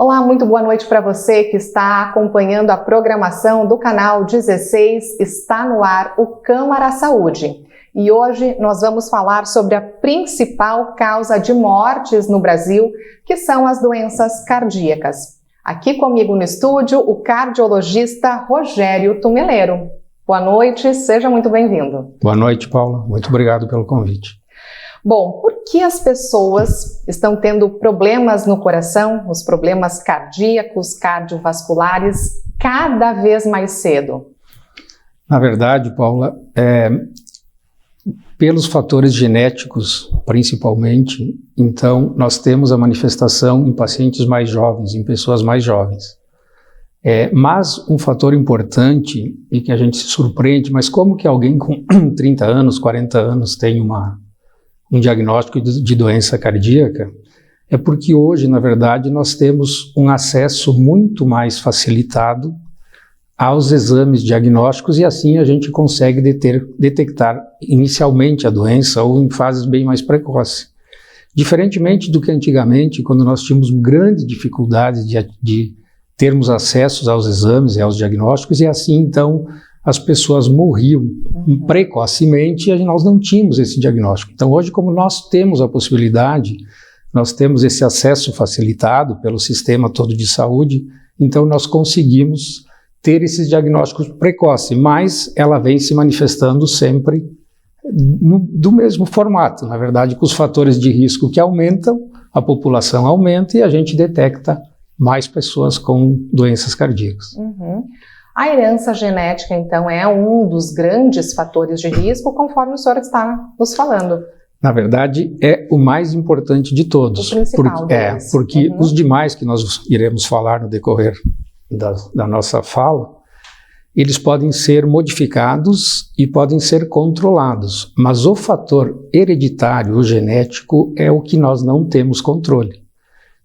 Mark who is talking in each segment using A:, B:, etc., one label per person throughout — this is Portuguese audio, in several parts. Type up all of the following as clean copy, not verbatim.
A: Olá, muito boa noite para você que está acompanhando a programação do canal 16, está no ar o Câmara Saúde. E hoje nós vamos falar sobre a principal causa de mortes no Brasil, que são as doenças cardíacas. Aqui comigo no estúdio, o cardiologista Rogério Tumeleiro. Boa noite, seja muito bem-vindo.
B: Boa noite, Paula. Muito obrigado pelo convite.
A: Bom, por que as pessoas estão tendo problemas no coração, os problemas cardíacos, cardiovasculares, cada vez mais cedo?
B: Na verdade, Paula, pelos fatores genéticos, principalmente, então nós temos a manifestação em pacientes mais jovens, em pessoas mais jovens. Mas um fator importante e que a gente se surpreende, mas como que alguém com 30 anos, 40 anos tem um diagnóstico de doença cardíaca, é porque hoje, na verdade, nós temos um acesso muito mais facilitado aos exames diagnósticos e assim a gente consegue detectar inicialmente a doença ou em fases bem mais precoces. Diferentemente do que antigamente, quando nós tínhamos grande dificuldade de termos acesso aos exames e aos diagnósticos, e assim, então, as pessoas morriam precocemente e nós não tínhamos esse diagnóstico. Então, hoje, como nós temos a possibilidade, nós temos esse acesso facilitado pelo sistema todo de saúde, então nós conseguimos ter esses diagnósticos precoces, mas ela vem se manifestando sempre do mesmo formato, na verdade, com os fatores de risco que aumentam, a população aumenta e a gente detecta mais pessoas com doenças cardíacas.
A: A herança genética, então, é um dos grandes fatores de risco, conforme o senhor está nos falando.
B: Na verdade, é o mais importante de todos.
A: O principal deles.
B: Porque os demais que nós iremos falar no decorrer da nossa fala, eles podem ser modificados e podem ser controlados. Mas o fator hereditário, o genético, é o que nós não temos controle.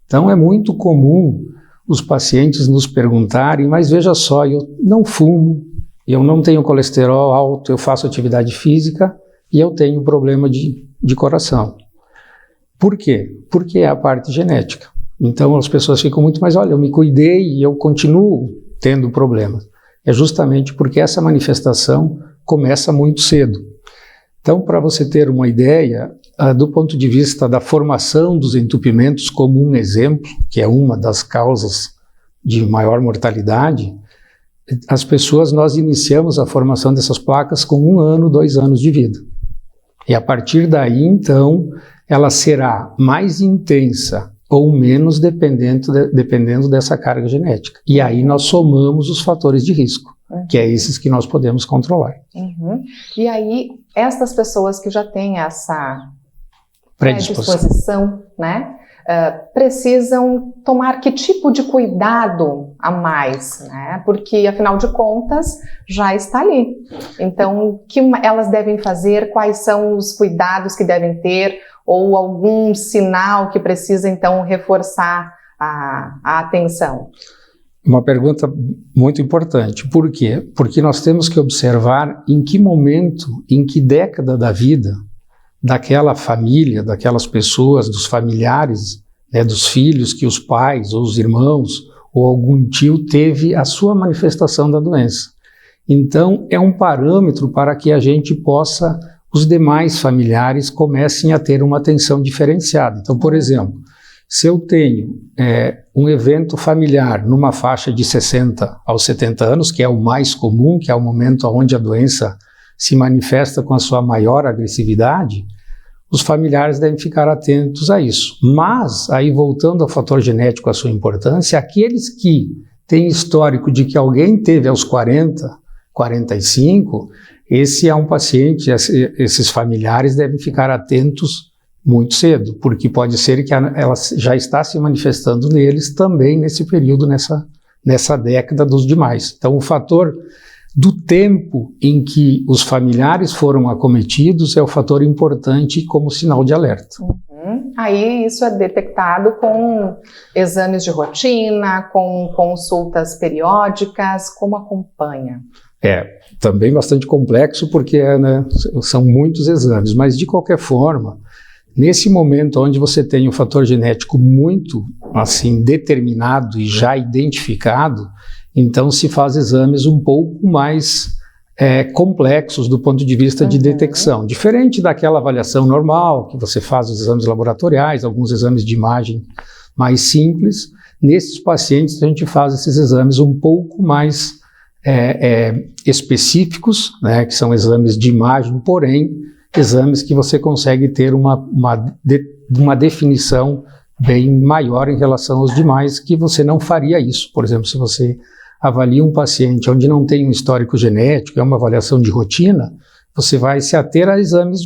B: Então, é muito comum os pacientes nos perguntarem, mas veja só, eu não fumo, eu não tenho colesterol alto, eu faço atividade física e eu tenho problema de coração. Por quê? Porque é a parte genética. Então as pessoas ficam muito, mas olha, eu me cuidei e eu continuo tendo problemas. É justamente porque essa manifestação começa muito cedo. Então, para você ter uma ideia, do ponto de vista da formação dos entupimentos, como um exemplo, que é uma das causas de maior mortalidade, nós iniciamos a formação dessas placas com 1 ano, 2 anos de vida. E a partir daí, então, ela será mais intensa ou menos dependendo dessa carga genética. E aí nós somamos os fatores de risco, que é esses que nós podemos controlar.
A: E aí, estas pessoas que já têm essa predisposição, né, precisam tomar que tipo de cuidado a mais, né? Porque, afinal de contas, já está ali. Então, o que elas devem fazer, quais são os cuidados que devem ter, ou algum sinal que precisa, então, reforçar a atenção?
B: Uma pergunta muito importante. Por quê? Porque nós temos que observar em que momento, em que década da vida daquela família, daquelas pessoas, dos familiares, né, dos filhos, que os pais ou os irmãos ou algum tio teve a sua manifestação da doença. Então, é um parâmetro para que a gente possa, os demais familiares comecem a ter uma atenção diferenciada. Então, por exemplo, se eu tenho um evento familiar numa faixa de 60 aos 70 anos, que é o mais comum, que é o momento onde a doença se manifesta com a sua maior agressividade, os familiares devem ficar atentos a isso. Mas, aí voltando ao fator genético, a sua importância, aqueles que têm histórico de que alguém teve aos 40, 45, esse é um paciente, esses familiares devem ficar atentos muito cedo, porque pode ser que ela já está se manifestando neles também nesse período, nessa década dos demais. Então, o fator do tempo em que os familiares foram acometidos é o fator importante como sinal de alerta.
A: Aí isso é detectado com exames de rotina, com consultas periódicas, como acompanha?
B: Também bastante complexo porque são muitos exames, mas de qualquer forma, Nesse momento onde você tem um fator genético muito assim determinado e já identificado, então se faz exames um pouco mais complexos do ponto de vista de detecção. Diferente daquela avaliação normal, que você faz os exames laboratoriais, alguns exames de imagem mais simples, nesses pacientes a gente faz esses exames um pouco mais específicos, né, que são exames de imagem, porém exames que você consegue ter uma definição bem maior em relação aos demais, que você não faria isso. Por exemplo, se você avalia um paciente onde não tem um histórico genético, é uma avaliação de rotina, você vai se ater a exames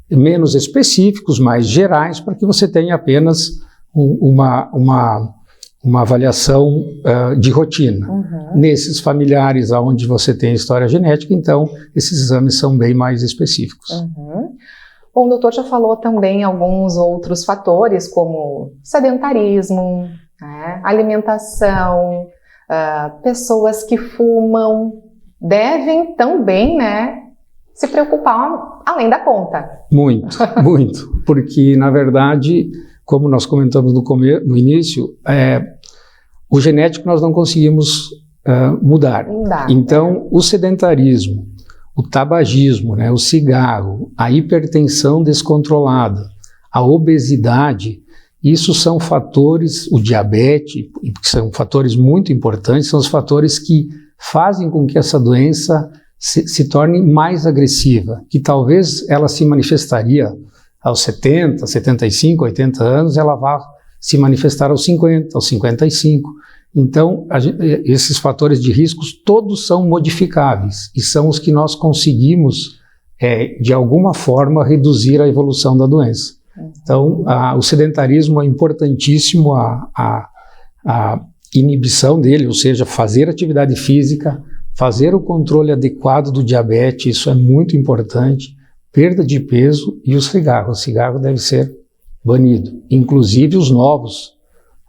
B: menos específicos, mais gerais, para que você tenha apenas uma avaliação de rotina. Nesses familiares onde você tem história genética, então, esses exames são bem mais específicos.
A: Bom, o doutor já falou também alguns outros fatores, como sedentarismo, né, alimentação, pessoas que fumam, devem também, né, se preocupar além da conta.
B: Muito, muito, porque, na verdade, como nós comentamos no início, o genético nós não conseguimos mudar. Então, o sedentarismo, o tabagismo, né, o cigarro, a hipertensão descontrolada, a obesidade, isso são fatores, o diabetes, que são fatores muito importantes, são os fatores que fazem com que essa doença se torne mais agressiva, que talvez ela se manifestaria aos 70, 75, 80 anos, ela vai se manifestar aos 50, aos 55. Então, esses fatores de riscos todos são modificáveis e são os que nós conseguimos, de alguma forma, reduzir a evolução da doença. Então, o sedentarismo é importantíssimo, a inibição dele, ou seja, fazer atividade física, fazer o controle adequado do diabetes, isso é muito importante, perda de peso e o cigarro. O cigarro deve ser banido, inclusive os novos,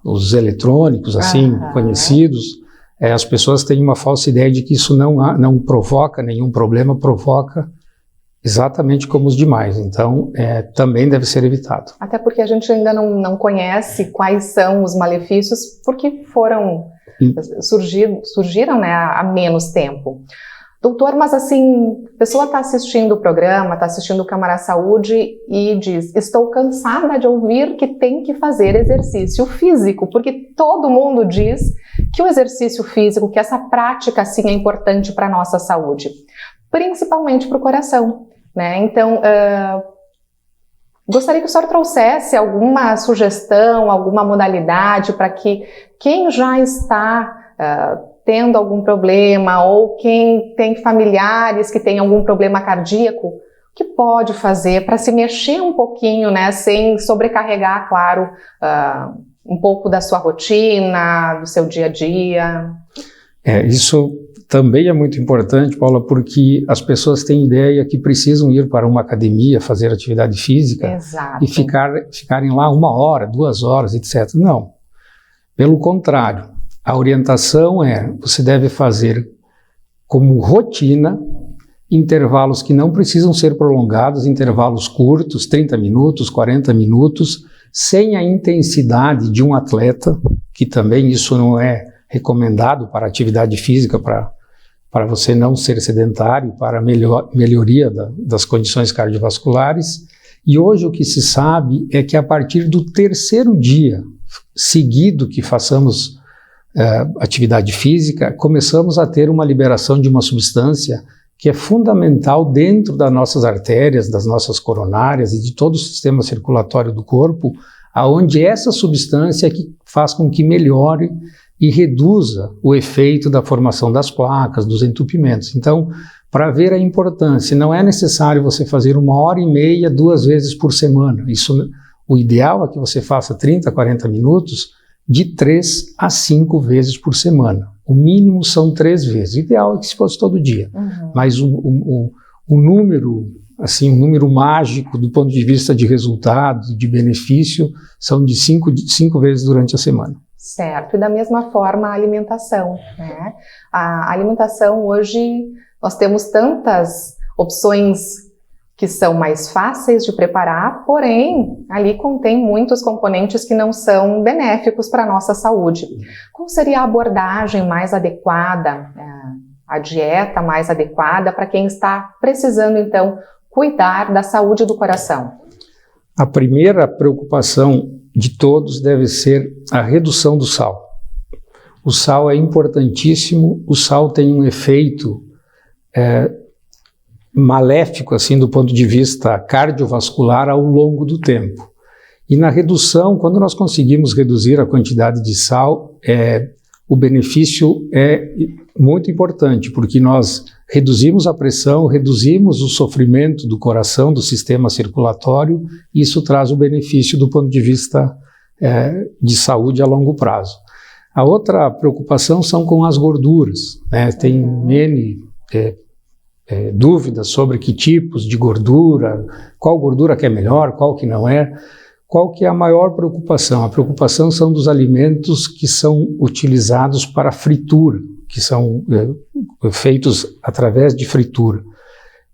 B: os eletrônicos, assim, conhecidos. As pessoas têm uma falsa ideia de que isso não provoca nenhum problema, provoca exatamente como os demais, então também deve ser evitado.
A: Até porque a gente ainda não conhece quais são os malefícios, porque surgiram, né, há menos tempo. Doutor, mas assim, a pessoa está assistindo o programa, está assistindo o Câmara Saúde e diz, estou cansada de ouvir que tem que fazer exercício físico, porque todo mundo diz que o exercício físico, que essa prática assim é importante para a nossa saúde, principalmente para o coração, né? Então, gostaria que o senhor trouxesse alguma sugestão, alguma modalidade para que quem já está tendo algum problema ou quem tem familiares que têm algum problema cardíaco, o que pode fazer para se mexer um pouquinho, né, sem sobrecarregar, claro, um pouco da sua rotina, do seu dia a dia?
B: Isso também é muito importante, Paula, porque as pessoas têm ideia que precisam ir para uma academia, fazer atividade física.
A: Exato.
B: E ficarem lá 1 hora, 2 horas, etc. Não. Pelo contrário, a orientação você deve fazer como rotina intervalos que não precisam ser prolongados, intervalos curtos, 30 minutos, 40 minutos, sem a intensidade de um atleta, que também isso não é recomendado para atividade física, para você não ser sedentário, para melhoria das condições cardiovasculares. E hoje o que se sabe é que a partir do 3º dia seguido que façamos atividade física, começamos a ter uma liberação de uma substância que é fundamental dentro das nossas artérias, das nossas coronárias e de todo o sistema circulatório do corpo, aonde essa substância é que faz com que melhore e reduza o efeito da formação das placas, dos entupimentos. Então, para ver a importância, não é necessário você fazer 1h30, 2 vezes por semana. O ideal é que você faça 30, 40 minutos de 3 a 5 vezes por semana. O mínimo são 3 vezes. O ideal é que se fosse todo dia. Mas o número, assim, um número mágico do ponto de vista de resultado, de benefício, são de 5 vezes durante a semana.
A: Certo. E da mesma forma a alimentação, né? A alimentação hoje, nós temos tantas opções que são mais fáceis de preparar, porém, ali contém muitos componentes que não são benéficos para a nossa saúde. Qual seria a abordagem mais adequada, a dieta mais adequada para quem está precisando, então, cuidar da saúde do coração?
B: A primeira preocupação de todos deve ser a redução do sal. O sal é importantíssimo, o sal tem um efeito maléfico, assim, do ponto de vista cardiovascular ao longo do tempo. E na redução, quando nós conseguimos reduzir a quantidade de sal, o benefício é muito importante, porque nós reduzimos a pressão, reduzimos o sofrimento do coração, do sistema circulatório, e isso traz o benefício do ponto de vista de saúde a longo prazo. A outra preocupação são com as gorduras, né? Tem N dúvidas sobre que tipos de gordura, qual gordura que é melhor, qual que não é. Qual que é a maior preocupação? A preocupação são dos alimentos que são utilizados para fritura, que são feitos através de fritura.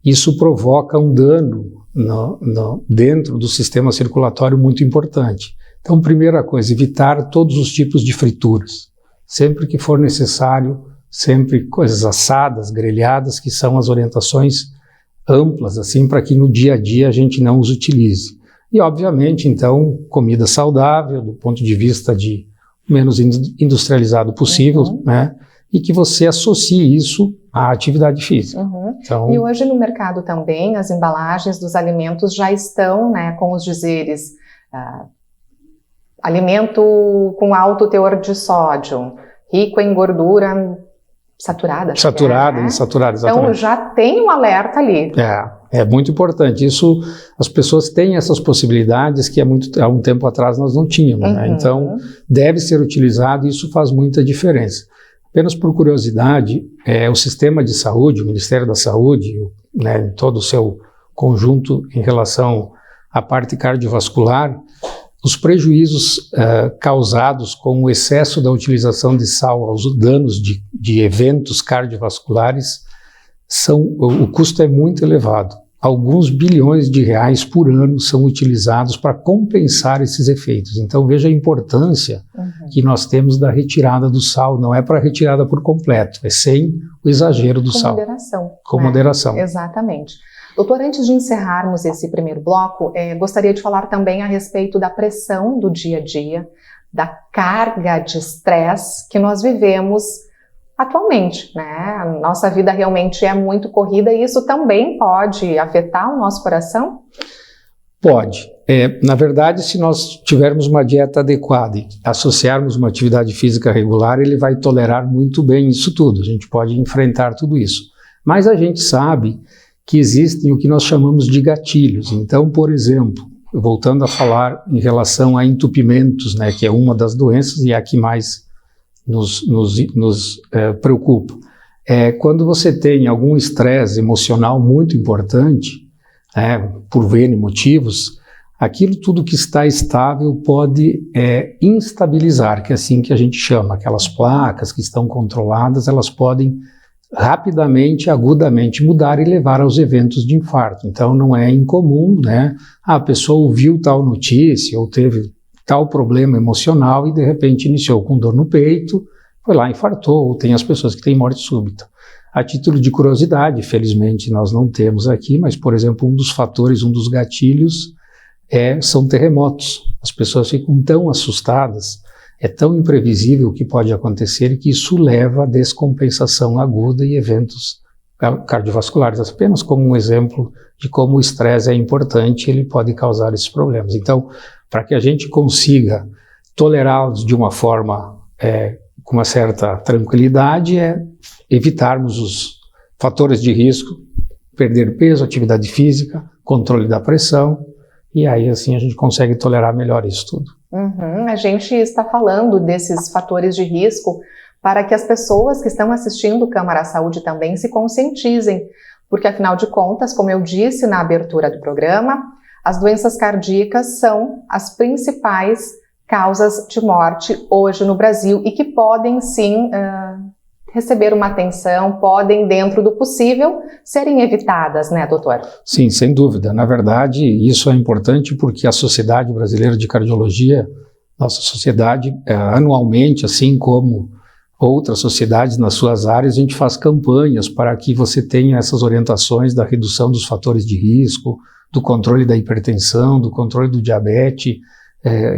B: Isso provoca um dano dentro do sistema circulatório muito importante. Então, primeira coisa, evitar todos os tipos de frituras. Sempre que for necessário, sempre coisas assadas, grelhadas, que são as orientações amplas, assim, para que no dia a dia a gente não os utilize. E, obviamente, então, comida saudável, do ponto de vista de menos industrializado possível, né? E que você associe isso à atividade física.
A: Então, e hoje no mercado também, as embalagens dos alimentos já estão, né, com os dizeres alimento com alto teor de sódio, rico em gordura saturada.
B: Saturada, exatamente.
A: Então já tem um alerta ali.
B: É muito importante. Isso, as pessoas têm essas possibilidades que há um tempo atrás nós não tínhamos, né? Então deve ser utilizado e isso faz muita diferença. Apenas por curiosidade, o sistema de saúde, o Ministério da Saúde, né, em todo o seu conjunto em relação à parte cardiovascular, os prejuízos causados com o excesso da utilização de sal aos danos de eventos cardiovasculares, o custo é muito elevado. Alguns bilhões de reais por ano são utilizados para compensar esses efeitos. Então veja a importância que nós temos da retirada do sal. Não é para retirada por completo, é sem o exagero do sal. Com moderação.
A: Exatamente. Doutor, antes de encerrarmos esse primeiro bloco, gostaria de falar também a respeito da pressão do dia a dia, da carga de estresse que nós vivemos atualmente, né? A nossa vida realmente é muito corrida e isso também pode afetar o nosso coração?
B: Pode. Na verdade, se nós tivermos uma dieta adequada e associarmos uma atividade física regular, ele vai tolerar muito bem isso tudo. A gente pode enfrentar tudo isso. Mas a gente sabe que existem o que nós chamamos de gatilhos. Então, por exemplo, voltando a falar em relação a entupimentos, né, que é uma das doenças e é a que mais nos preocupa. Quando você tem algum estresse emocional muito importante, por N motivos, aquilo tudo que está estável pode instabilizar, que é assim que a gente chama. Aquelas placas que estão controladas, elas podem rapidamente, agudamente mudar e levar aos eventos de infarto. Então não é incomum, né? A pessoa ouviu tal notícia ou teve tal problema emocional e de repente iniciou com dor no peito, foi lá, infartou, ou tem as pessoas que têm morte súbita. A título de curiosidade, felizmente nós não temos aqui, mas por exemplo um dos fatores, um dos gatilhos são terremotos. As pessoas ficam tão assustadas, é tão imprevisível o que pode acontecer que isso leva a descompensação aguda e eventos cardiovasculares. Apenas como um exemplo de como o estresse é importante, ele pode causar esses problemas. Então, para que a gente consiga tolerá-los de uma forma com uma certa tranquilidade, evitarmos os fatores de risco, perder peso, atividade física, controle da pressão, e aí assim a gente consegue tolerar melhor isso tudo.
A: A gente está falando desses fatores de risco para que as pessoas que estão assistindo o Câmara Saúde também se conscientizem, porque afinal de contas, como eu disse na abertura do programa, as doenças cardíacas são as principais causas de morte hoje no Brasil e que podem sim receber uma atenção, podem, dentro do possível, serem evitadas, né, doutor?
B: Sim, sem dúvida. Na verdade, isso é importante porque a Sociedade Brasileira de Cardiologia, nossa sociedade, anualmente, assim como outras sociedades nas suas áreas, a gente faz campanhas para que você tenha essas orientações da redução dos fatores de risco, do controle da hipertensão, do controle do diabetes,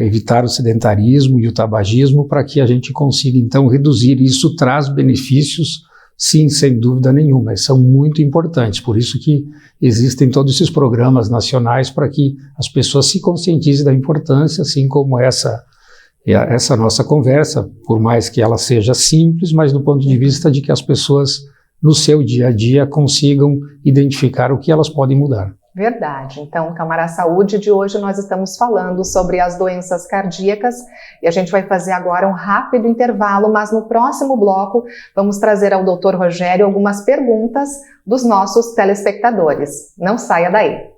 B: evitar o sedentarismo e o tabagismo, para que a gente consiga, então, reduzir. Isso traz benefícios, sim, sem dúvida nenhuma, são muito importantes, por isso que existem todos esses programas nacionais para que as pessoas se conscientizem da importância, assim como essa nossa conversa, por mais que ela seja simples, mas do ponto de vista de que as pessoas, no seu dia a dia, consigam identificar o que elas podem mudar.
A: Verdade. Então, Câmara Saúde de hoje nós estamos falando sobre as doenças cardíacas e a gente vai fazer agora um rápido intervalo, mas no próximo bloco vamos trazer ao Dr. Rogério algumas perguntas dos nossos telespectadores. Não saia daí.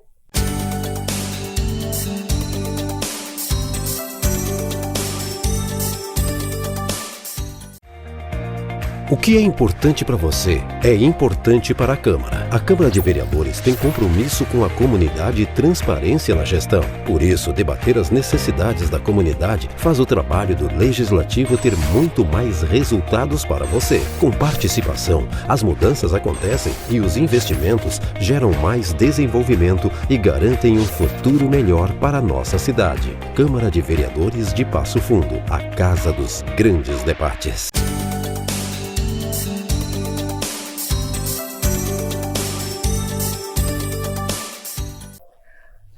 C: O que é importante para você é importante para a Câmara. A Câmara de Vereadores tem compromisso com a comunidade e transparência na gestão. Por isso, debater as necessidades da comunidade faz o trabalho do Legislativo ter muito mais resultados para você. Com participação, as mudanças acontecem e os investimentos geram mais desenvolvimento e garantem um futuro melhor para a nossa cidade. Câmara de Vereadores de Passo Fundo, a casa dos grandes debates.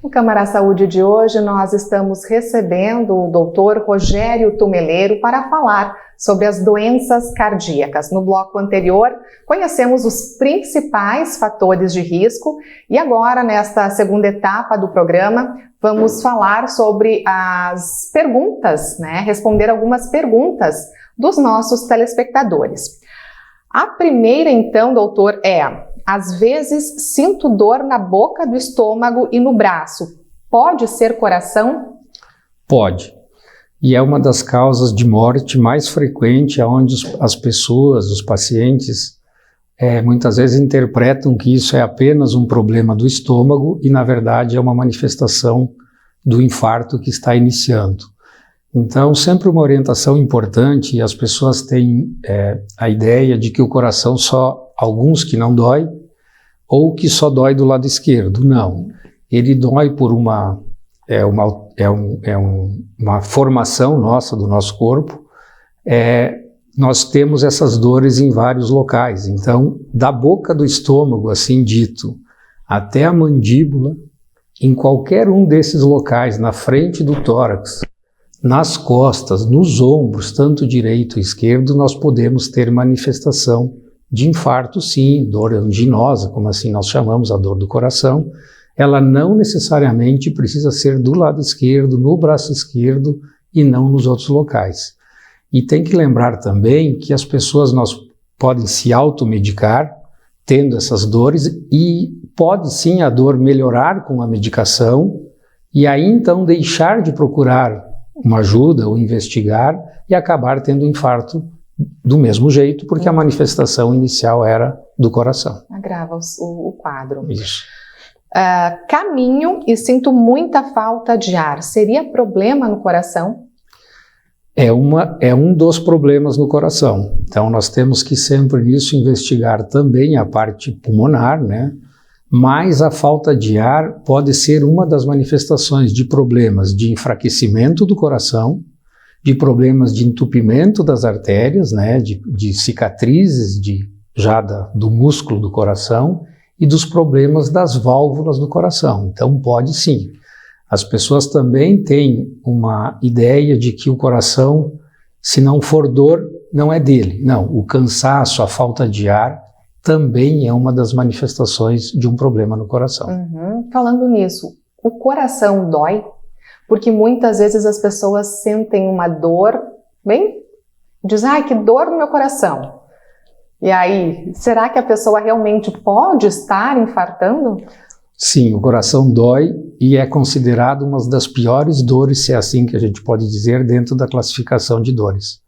A: No Câmara Saúde de hoje, nós estamos recebendo o Dr. Rogério Tumeleiro para falar sobre as doenças cardíacas. No bloco anterior, conhecemos os principais fatores de risco e agora, nesta segunda etapa do programa, vamos falar sobre as perguntas, né? Responder algumas perguntas dos nossos telespectadores. A primeira, então, doutor, às vezes sinto dor na boca do estômago e no braço. Pode ser coração?
B: Pode. E é uma das causas de morte mais frequente, onde as pessoas, os pacientes, muitas vezes interpretam que isso é apenas um problema do estômago e, na verdade, é uma manifestação do infarto que está iniciando. Então, sempre uma orientação importante, e as pessoas têm a ideia de que o coração alguns que não dói, ou que só dói do lado esquerdo. Não, ele dói por uma formação nossa, do nosso corpo. Nós temos essas dores em vários locais. Então, da boca do estômago, assim dito, até a mandíbula, em qualquer um desses locais, na frente do tórax, nas costas, nos ombros, tanto direito e esquerdo, nós podemos ter manifestação de infarto, sim, dor anginosa, como assim nós chamamos a dor do coração. Ela não necessariamente precisa ser do lado esquerdo, no braço esquerdo e não nos outros locais. E tem que lembrar também que as pessoas podem se automedicar tendo essas dores e pode sim a dor melhorar com a medicação e aí então deixar de procurar uma ajuda ou investigar e acabar tendo infarto do mesmo jeito, porque a manifestação inicial era do coração.
A: Agrava o quadro.
B: Isso.
A: Caminho e sinto muita falta de ar. Seria problema no coração?
B: É um dos problemas no coração. Então nós temos que sempre nisso investigar também a parte pulmonar, né? Mas a falta de ar pode ser uma das manifestações de problemas de enfraquecimento do coração, de problemas de entupimento das artérias, né, de cicatrizes do músculo do coração e dos problemas das válvulas do coração. Então pode sim. As pessoas também têm uma ideia de que o coração, se não for dor, não é dele. Não, o cansaço, a falta de ar também é uma das manifestações de um problema no coração.
A: Falando nisso, o coração dói? Porque muitas vezes as pessoas sentem uma dor, dizem, ai, que dor no meu coração. E aí, será que a pessoa realmente pode estar infartando?
B: Sim, o coração dói e é considerado uma das piores dores, se é assim que a gente pode dizer, dentro da classificação de dores.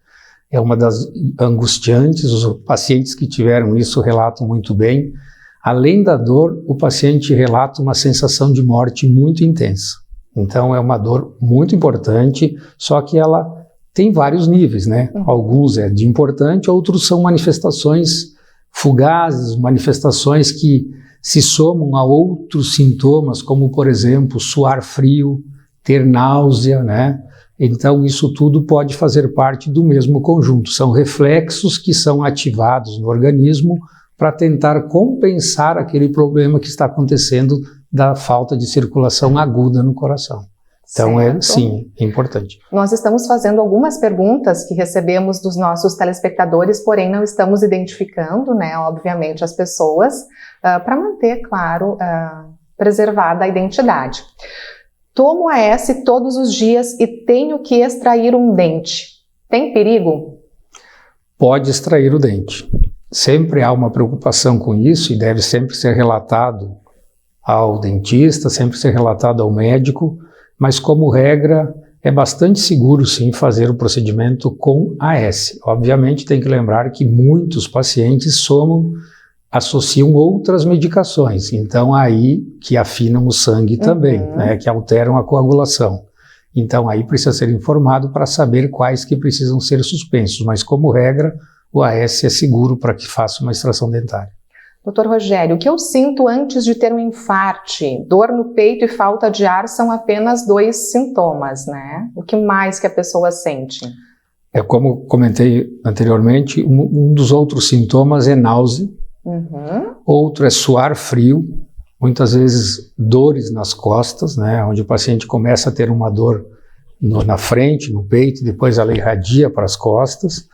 B: é uma das angustiantes, os pacientes que tiveram isso relatam muito bem. Além da dor, o paciente relata uma sensação de morte muito intensa. Então é uma dor muito importante, só que ela tem vários níveis, né? Alguns é de importante, outros são manifestações fugazes, manifestações que se somam a outros sintomas, como por exemplo, suar frio, ter náusea, né? Então isso tudo pode fazer parte do mesmo conjunto. São reflexos que são ativados no organismo para tentar compensar aquele problema que está acontecendo da falta de circulação aguda no coração. Então, sim, é importante.
A: Nós estamos fazendo algumas perguntas que recebemos dos nossos telespectadores, porém não estamos identificando, né, obviamente, as pessoas, para manter, claro, preservada a identidade. Tomo AS todos os dias e tenho que extrair um dente. Tem perigo?
B: Pode extrair o dente. Sempre há uma preocupação com isso e deve sempre ser relatado ao dentista, sempre ser relatado ao médico, mas como regra é bastante seguro sim fazer o procedimento com AS. Obviamente tem que lembrar que muitos pacientes associam outras medicações, então aí que afinam o sangue também, né, que alteram a coagulação. Então aí precisa ser informado para saber quais que precisam ser suspensos, mas como regra o AS é seguro para que faça uma extração dentária.
A: Doutor Rogério, o que eu sinto antes de ter um infarte? Dor no peito e falta de ar são apenas 2 sintomas, né? O que mais que a pessoa sente?
B: Como comentei anteriormente, um dos outros sintomas é náusea, outro é suar frio, muitas vezes dores nas costas, né? Onde o paciente começa a ter uma dor na frente, no peito, depois ela irradia para as costas,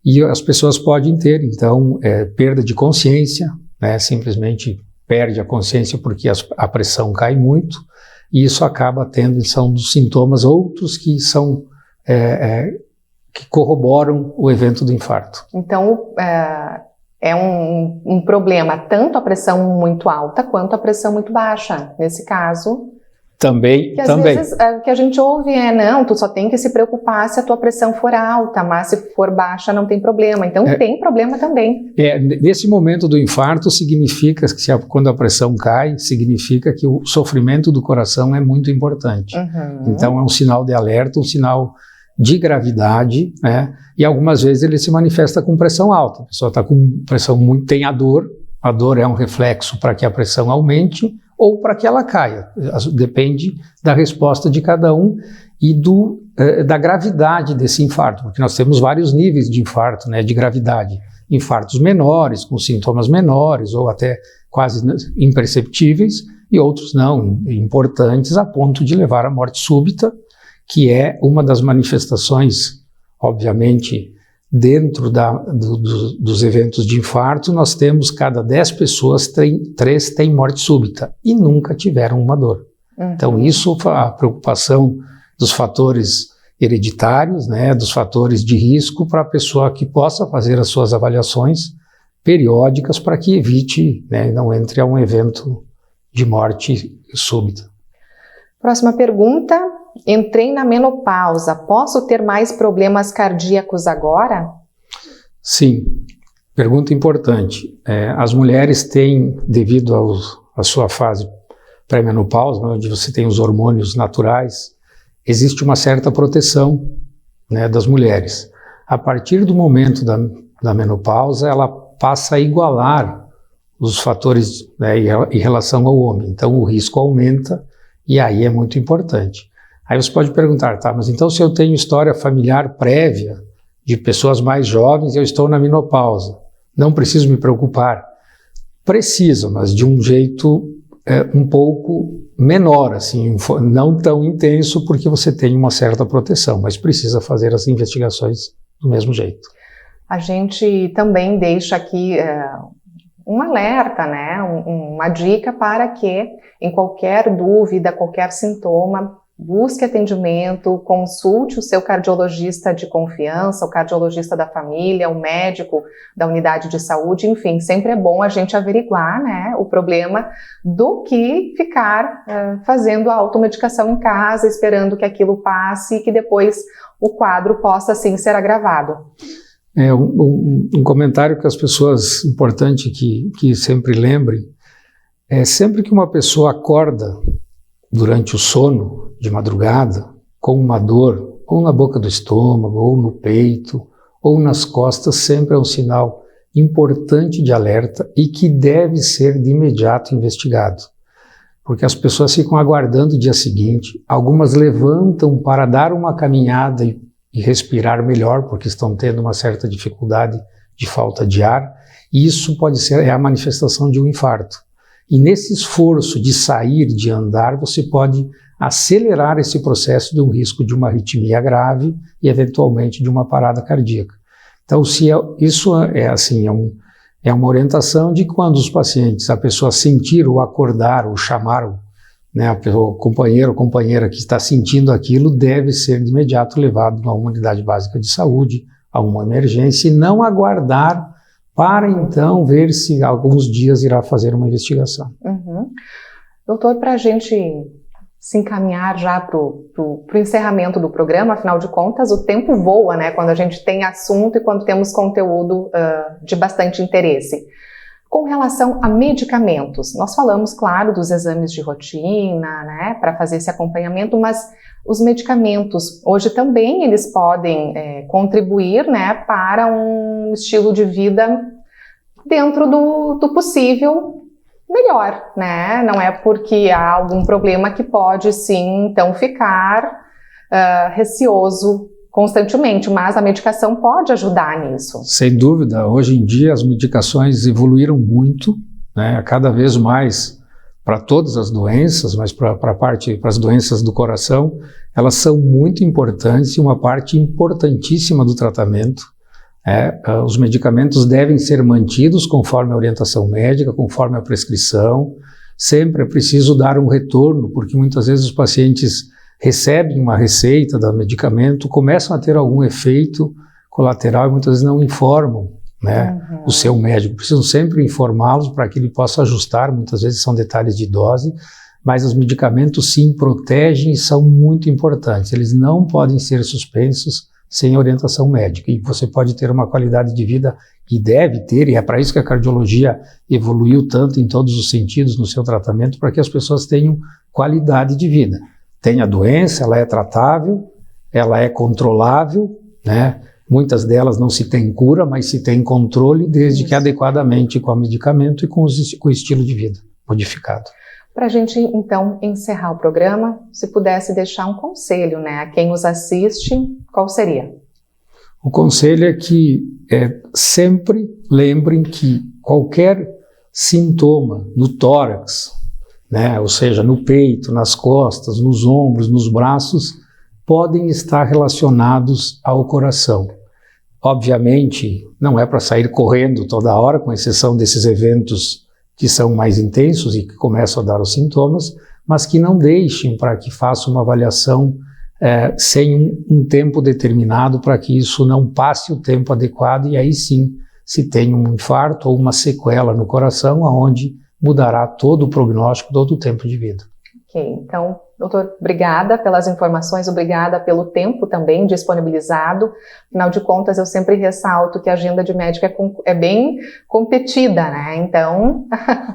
B: e as pessoas podem ter, então, perda de consciência, né, simplesmente perde a consciência porque a pressão cai muito, e isso acaba são dos sintomas outros que que corroboram o evento do infarto.
A: Então, é um problema tanto a pressão muito alta quanto a pressão muito baixa, nesse caso.
B: Também.
A: Vezes o que a gente ouve não, tu só tem que se preocupar se a tua pressão for alta, mas se for baixa não tem problema. Então tem problema também.
B: Nesse momento do infarto significa que quando a pressão cai, significa que o sofrimento do coração é muito importante. Então é um sinal de alerta, um sinal de gravidade, né? E algumas vezes ele se manifesta com pressão alta. A pessoa está com pressão muito, tem a dor é um reflexo para que a pressão aumente ou para que ela caia. Depende da resposta de cada um e da gravidade desse infarto, porque nós temos vários níveis de infarto, né, de gravidade. Infartos menores, com sintomas menores ou até quase imperceptíveis, e outros não, importantes a ponto de levar à morte súbita, que é uma das manifestações, obviamente, dentro dos eventos de infarto. Nós temos cada 10 pessoas, 3 têm morte súbita e nunca tiveram uma dor. Então isso, a preocupação dos fatores hereditários, né, dos fatores de risco para a pessoa que possa fazer as suas avaliações periódicas para que evite, né, não entre a um evento de morte súbita.
A: Próxima pergunta. Entrei na menopausa, posso ter mais problemas cardíacos agora?
B: Sim, pergunta importante. As mulheres têm, devido à sua fase pré-menopausa, onde você tem os hormônios naturais, existe uma certa proteção, né, das mulheres. A partir do momento da menopausa, ela passa a igualar os fatores, né, em relação ao homem. Então o risco aumenta e aí é muito importante. Aí você pode perguntar, tá, mas então se eu tenho história familiar prévia de pessoas mais jovens e eu estou na menopausa, não preciso me preocupar? Preciso, mas de um jeito um pouco menor, assim, não tão intenso, porque você tem uma certa proteção, mas precisa fazer as investigações do mesmo jeito.
A: A gente também deixa aqui um alerta, né, uma dica para que em qualquer dúvida, qualquer sintoma, busque atendimento, consulte o seu cardiologista de confiança, o cardiologista da família, o médico da unidade de saúde, enfim, sempre é bom a gente averiguar, né, o problema do que ficar fazendo a automedicação em casa, esperando que aquilo passe e que depois o quadro possa, sim, ser agravado.
B: Um comentário que as pessoas, importante que sempre lembrem, sempre que uma pessoa acorda durante o sono, de madrugada, com uma dor, ou na boca do estômago, ou no peito, ou nas costas, sempre é um sinal importante de alerta e que deve ser de imediato investigado. Porque as pessoas ficam aguardando o dia seguinte, algumas levantam para dar uma caminhada e respirar melhor, porque estão tendo uma certa dificuldade de falta de ar, e isso pode ser a manifestação de um infarto. E nesse esforço de sair, de andar, você pode acelerar esse processo de um risco de uma arritmia grave e, eventualmente, de uma parada cardíaca. Então, isso é uma orientação de quando os pacientes, a pessoa sentir ou acordar ou chamar, né, o companheiro ou companheira que está sentindo aquilo deve ser de imediato levado a uma unidade básica de saúde, a uma emergência, e não aguardar para então ver se alguns dias irá fazer uma investigação.
A: Uhum. Doutor, para a gente se encaminhar já para o encerramento do programa, afinal de contas, o tempo voa, né, quando a gente tem assunto e quando temos conteúdo de bastante interesse. Com relação a medicamentos, nós falamos, claro, dos exames de rotina, né, para fazer esse acompanhamento, mas os medicamentos, hoje também eles podem contribuir, né, para um estilo de vida dentro do possível melhor, né? Não é porque há algum problema que pode, sim, então ficar receoso constantemente, mas a medicação pode ajudar nisso.
B: Sem dúvida, hoje em dia as medicações evoluíram muito, né, cada vez mais para todas as doenças, mas para as doenças do coração, elas são muito importantes e uma parte importantíssima do tratamento. Os medicamentos devem ser mantidos conforme a orientação médica, conforme a prescrição. Sempre é preciso dar um retorno, porque muitas vezes os pacientes recebem uma receita do medicamento, começam a ter algum efeito colateral e muitas vezes não informam, né, o seu médico. Precisam sempre informá-los para que ele possa ajustar, muitas vezes são detalhes de dose, mas os medicamentos sim protegem e são muito importantes. Eles não podem ser suspensos sem orientação médica, e você pode ter uma qualidade de vida, e deve ter, e é para isso que a cardiologia evoluiu tanto em todos os sentidos no seu tratamento, para que as pessoas tenham qualidade de vida. Tem a doença, ela é tratável, ela é controlável, né? Muitas delas não se tem cura, mas se tem controle, desde que adequadamente com o medicamento e com o estilo de vida modificado.
A: Para a gente, então, encerrar o programa, se pudesse deixar um conselho, né, a quem nos assiste, qual seria?
B: O conselho é que sempre lembrem que qualquer sintoma no tórax, né, ou seja, no peito, nas costas, nos ombros, nos braços, podem estar relacionados ao coração. Obviamente, não é para sair correndo toda hora, com exceção desses eventos que são mais intensos e que começam a dar os sintomas, mas que não deixem para que faça uma avaliação sem um tempo determinado, para que isso não passe o tempo adequado e aí sim se tem um infarto ou uma sequela no coração, aonde mudará todo o prognóstico, todo o tempo de vida.
A: Ok, então, doutor, obrigada pelas informações, obrigada pelo tempo também disponibilizado. Afinal de contas, eu sempre ressalto que a agenda de médico é bem competida, né? Então...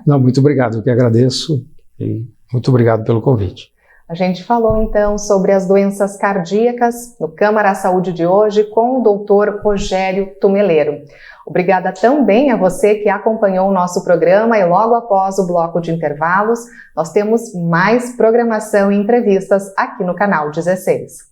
B: Não, muito obrigado, eu que agradeço e muito obrigado pelo convite.
A: A gente falou então sobre as doenças cardíacas no Câmara Saúde de hoje com o doutor Rogério Tumeleiro. Obrigada também a você que acompanhou o nosso programa e logo após o bloco de intervalos, nós temos mais programação e entrevistas aqui no canal 16.